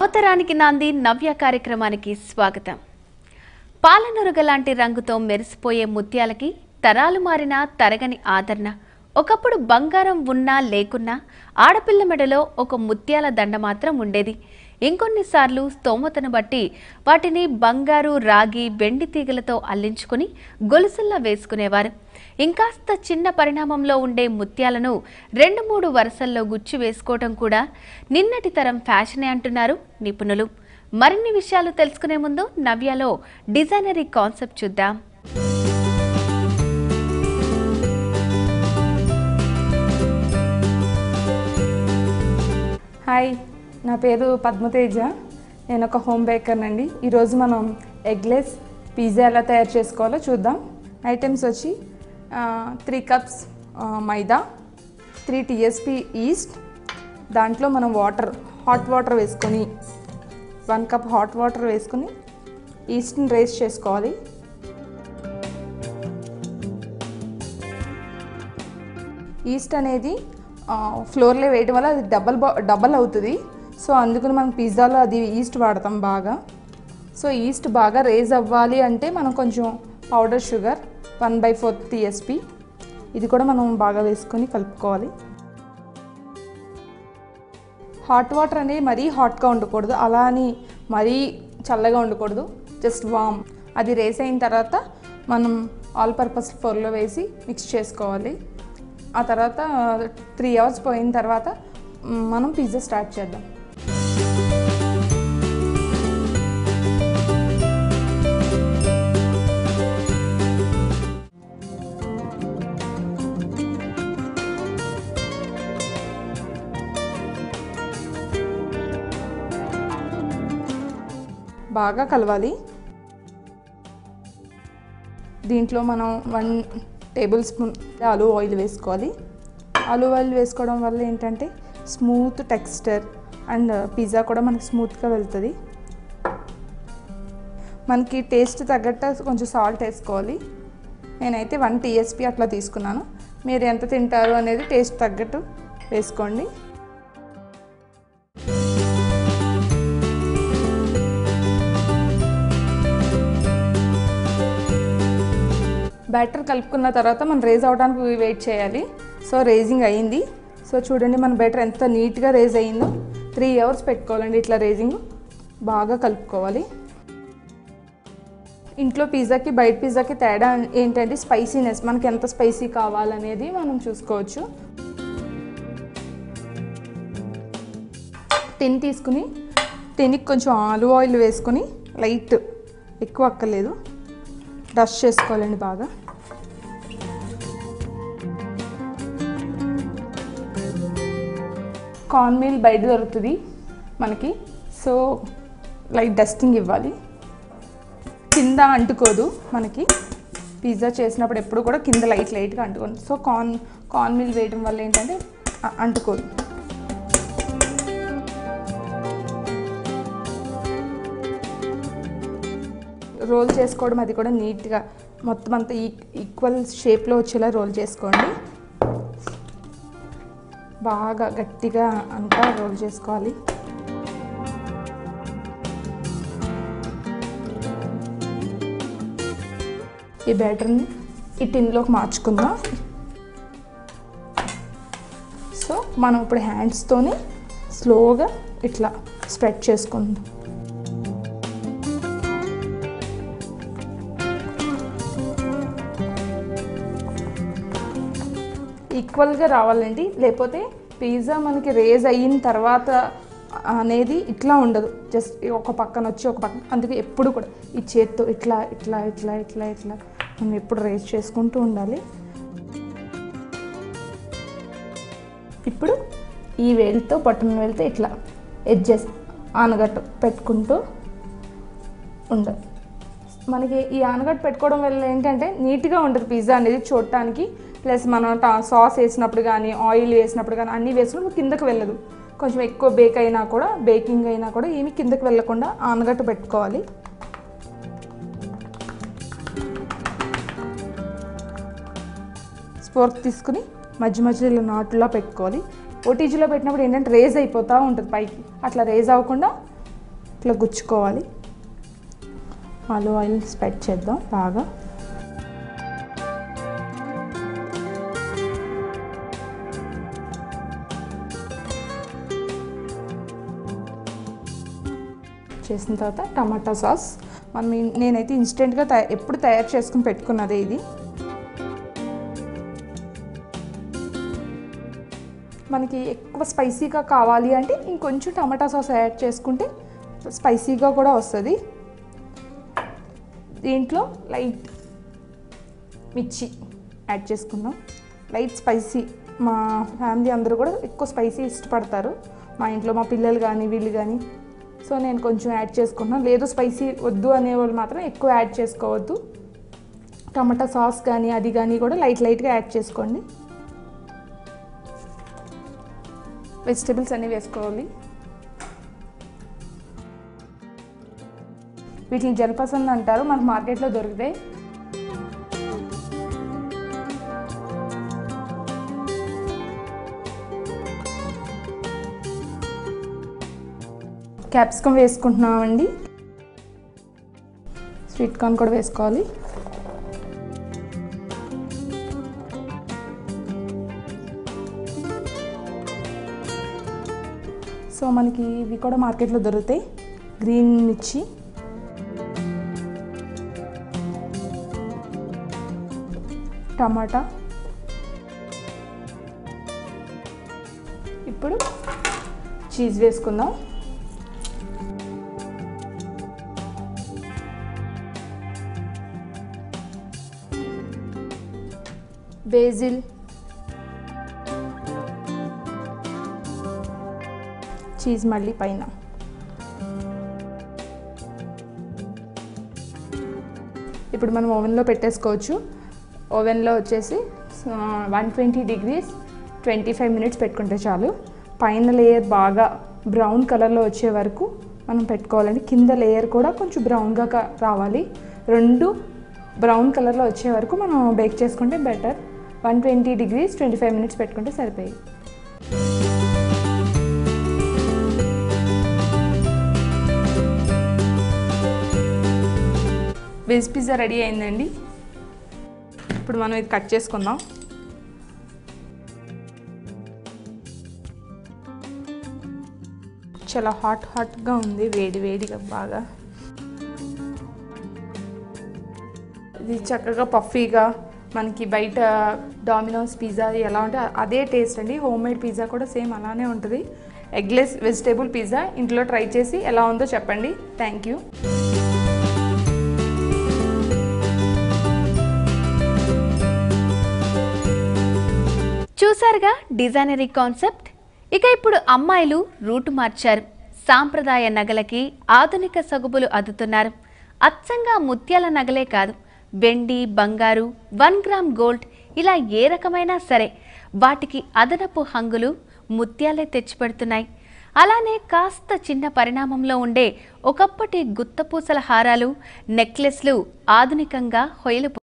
నవతరానికి నాంది నవ్య కార్యక్రమానికి స్వాగతం. పాలనురగ లాంటి రంగుతో మెరిసిపోయే ముత్యాలకి తరాలు మారినా తరగని ఆదరణ. ఒకప్పుడు బంగారం ఉన్నా లేకున్నా ఆడపిల్ల మెడలో ఒక ముత్యాల దండ మాత్రం ఉండేది. ఇంకొన్నిసార్లు స్తోమతను బట్టి వాటిని బంగారు, రాగి, వెండి తీగలతో అల్లించుకుని గొలుసుల్లా వేసుకునేవారు. ఇంకాస్త చిన్న పరిణామంలో ఉండే ముత్యాలను 2-3 వరుసల్లో గుచ్చి వేసుకోవటం కూడా నిన్నటి తరం ఫ్యాషనే అంటున్నారు నిపుణులు. మరిన్ని విషయాలు తెలుసుకునే ముందు నవ్యలో డిజైనరీ కాన్సెప్ట్ చూద్దాం. హాయ్, నా పేరు పద్మతేజ. నేను ఒక హోమ్ బేకర్ అండి. ఈరోజు మనం ఎగ్లెస్ పిజ్జా ఎలా తయారు చేసుకోవాలో చూద్దాం. ఐటమ్స్ వచ్చి 3 కప్స్ మైదా, 3 TSP ఈస్ట్, దాంట్లో మనం హాట్ వాటర్ వేసుకొని 1 కప్ హాట్ వాటర్ వేసుకొని ఈస్ట్ని రేస్ చేసుకోవాలి. ఈస్ట్ అనేది ఫ్లోర్లో వేయడం వల్ల అది డబల్ అవుతుంది. సో అందుకని మనం పిజ్జాలో అది ఈస్ట్ వాడతాం బాగా. సో ఈస్ట్ బాగా రేజ్ అవ్వాలి అంటే మనం కొంచెం పౌడర్ షుగర్ 1/4 TSP ఇది కూడా మనం బాగా వేసుకొని కలుపుకోవాలి. హాట్ వాటర్ అనేది మరీ హాట్గా ఉండకూడదు, అలా అని మరీ చల్లగా ఉండకూడదు, జస్ట్ వామ్. అది రేస్ అయిన తర్వాత మనం ఆల్ పర్పస్ ఫ్లోర్లో వేసి మిక్స్ చేసుకోవాలి. ఆ తర్వాత 3 అవర్స్ పోయిన తర్వాత మనం పిజ్జా స్టార్ట్ చేద్దాం. బాగా కలవాలి. దీంట్లో మనం 1 టేబుల్ స్పూన్ ఆలివ్ ఆయిల్ వేసుకోవాలి. ఆలివ్ ఆయిల్ వేసుకోవడం వల్ల ఏంటంటే స్మూత్ టెక్స్చర్ అండ్ పిజ్జా కూడా మనకి స్మూత్గా వెళ్తుంది. మనకి టేస్ట్ తగ్గట్టు కొంచెం సాల్ట్ వేసుకోవాలి. నేనైతే 1 TSP అట్లా తీసుకున్నాను. మీరు ఎంత తింటారు అనేది టేస్ట్ తగ్గట్టు వేసుకోండి. బ్యాటర్ కలుపుకున్న తర్వాత మనం రేజ్ అవడానికి వెయిట్ చేయాలి. సో రేజింగ్ అయ్యింది. సో చూడండి మన బ్యాటర్ ఎంత నీట్గా రేజ్ అయ్యిందో. 3 అవర్స్ పెట్టుకోవాలండి ఇట్లా రేజింగ్. బాగా కలుపుకోవాలి. ఇంట్లో పిజ్జాకి బయట పిజ్జాకి తేడా ఏంటంటే స్పైసీనెస్. మనకి ఎంత స్పైసీ కావాలనేది మనం చూసుకోవచ్చు. టిన్ తీసుకుని టిన్కి కొంచెం ఆలివ్ ఆయిల్ వేసుకొని లైట్, ఎక్కువ అక్కర్లేదు, డస్ట్ చేసుకోవాలండి బాగా. కార్న్ మీల్ బయట దొరుకుతుంది మనకి. సో లైట్ డస్టింగ్ ఇవ్వాలి. కింద అంటుకోదు మనకి. పిజ్జా చేసినప్పుడు ఎప్పుడు కూడా కింద లైట్గా అంటుకోదు. సో కార్న్ మీల్ వేయడం వల్ల ఏంటంటే అంటుకోదు. రోల్ చేసుకోవడం అది కూడా నీట్గా మొత్తం అంతా ఈక్వల్ షేప్లో వచ్చేలా రోల్ చేసుకోండి. బాగా గట్టిగా అంతా రోల్ చేసుకోవాలి. ఈ బ్యాటర్ని ఈ టిన్లోకి మార్చుకుందాం. సో మనం ఇప్పుడు హ్యాండ్స్తోని స్లోగా ఇట్లా స్ప్రెడ్ చేసుకుందాం. ఈక్వల్గా రావాలండి, లేకపోతే పిజ్జా మనకి రేజ్ అయిన తర్వాత అనేది ఇట్లా ఉండదు. జస్ట్ ఒక పక్కన వచ్చి ఒక పక్కన. అందుకే ఎప్పుడు కూడా ఈ చేత్తో ఇట్లా ఇట్లా ఇట్లా ఇట్లా ఇట్లా మనం ఎప్పుడు రేజ్ చేసుకుంటూ ఉండాలి. ఇప్పుడు ఈ వేలుతో బొటన వేలుతో ఇట్లా ఎడ్జెస్ ఆనగట్టు పెట్టుకుంటూ ఉండాలి. మనకి ఈ ఆనగట్టు పెట్టుకోవడం వల్ల ఏంటంటే నీట్గా ఉంటుంది పిజ్జా అనేది చూడటానికి. ప్లస్ మనం సాస్ వేసినప్పుడు కానీ ఆయిల్ వేసినప్పుడు కానీ అన్నీ వేసినప్పుడు కిందకు వెళ్ళదు. కొంచెం ఎక్కువ బేకింగ్ అయినా కూడా ఏమి కిందకు వెళ్ళకుండా ఆనగట్టు పెట్టుకోవాలి. స్పోర్క్ తీసుకుని మధ్యలో నాటులా పెట్టుకోవాలి. ఓటీజీలో పెట్టినప్పుడు ఏంటంటే రేజ్ అయిపోతూ ఉంటుంది పైకి. అట్లా రేజ్ అవ్వకుండా ఇట్లా గుచ్చుకోవాలి. ఆలివ్ ఆయిల్ స్ప్రెడ్ చేద్దాం బాగా. చేసిన తర్వాత టమాటా సాస్ నేనైతే ఇన్స్టెంట్గా ఎప్పుడు తయారు చేసుకుని పెట్టుకున్నదే ఇది. మనకి ఎక్కువ స్పైసీగా కావాలి అంటే ఇంకొంచెం టమాటా సాస్ యాడ్ చేసుకుంటే స్పైసీగా కూడా వస్తుంది. దీంట్లో లైట్ మిర్చి యాడ్ చేసుకుందాం. లైట్ స్పైసీ, మా ఫ్యామిలీ అందరూ కూడా ఎక్కువ స్పైసీ ఇష్టపడతారు, మా ఇంట్లో మా పిల్లలు కానీ వీళ్ళు కానీ. సో నేను కొంచెం యాడ్ చేసుకుంటున్నాను. లేదు స్పైసీ వద్దు అనేవాళ్ళు మాత్రం ఎక్కువ యాడ్ చేసుకోవద్దు. టమాటా సాస్ కానీ అది కానీ కూడా లైట్గా యాడ్ చేసుకోండి. వెజిటేబుల్స్ అన్నీ వేసుకోవాలి. వీటిని జల్పసంద్ అంటారు, మనకు మార్కెట్లో దొరుకుతాయి. క్యాప్సికమ్ వేసుకుంటున్నామండి. స్వీట్ కార్న్ కూడా వేసుకోవాలి. సో మనకి ఇవి కూడా మార్కెట్లో దొరుకుతాయి. గ్రీన్ మిర్చి, టమాటా. ఇప్పుడు చీజ్ వేసుకుందాం. బేసిల్, చీజ్ మళ్ళీ పైన. ఇప్పుడు మనం ఓవెన్లో పెట్టేసుకోవచ్చు. ఓవెన్లో వచ్చేసి 120 degrees 25 minutes పెట్టుకుంటే చాలు. పైన లేయర్ బాగా బ్రౌన్ కలర్లో వచ్చే వరకు మనం పెట్టుకోవాలండి. కింద లేయర్ కూడా కొంచెం బ్రౌన్గా రావాలి. రెండు బ్రౌన్ కలర్లో వచ్చే వరకు మనం బేక్ చేసుకుంటే బెటర్. 120 degrees 25 minutes పెట్టుకుంటే సరిపోయి. వెజ్ పిజ్జా రెడీ అయిందండి. ఇప్పుడు మనం ఇది కట్ చేసుకుందాం. చాలా హాట్గా ఉంది, వేడిగా బాగా. ఇది చక్కగా పఫీగా మనకి బయట డామినోస్ పిజ్జా ఎలా ఉంటే అదే టేస్ట్ అండి. హోమ్ మేడ్ పిజ్జా కూడా సేమ్ అలానే ఉంటుంది. ఎగ్లెస్ వెజిటేబుల్ పిజ్జా ఇంట్లో ట్రై చేసి ఎలా ఉందో చెప్పండి. Thank you. చూసారుగా డిజైనరీ కాన్సెప్ట్. ఇక ఇప్పుడు అమ్మాయిలు రూటు మార్చారు. సాంప్రదాయ నగలకి ఆధునిక సగుబులు అద్దుతున్నారు. అచ్చంగా ముత్యాల నగలే కాదు, వెండి, బంగారు, 1 గ్రామ్ గోల్డ్ ఇలా ఏ రకమైనా సరే వాటికి అదనపు హంగులు ముత్యాలే తెచ్చిపెడుతున్నాయి. అలానే కాస్త చిన్న పరిణామంలో ఉండే ఒకప్పటి గుత్తపూసల హారాలు, నెక్లెస్లు ఆధునికంగా హొయలు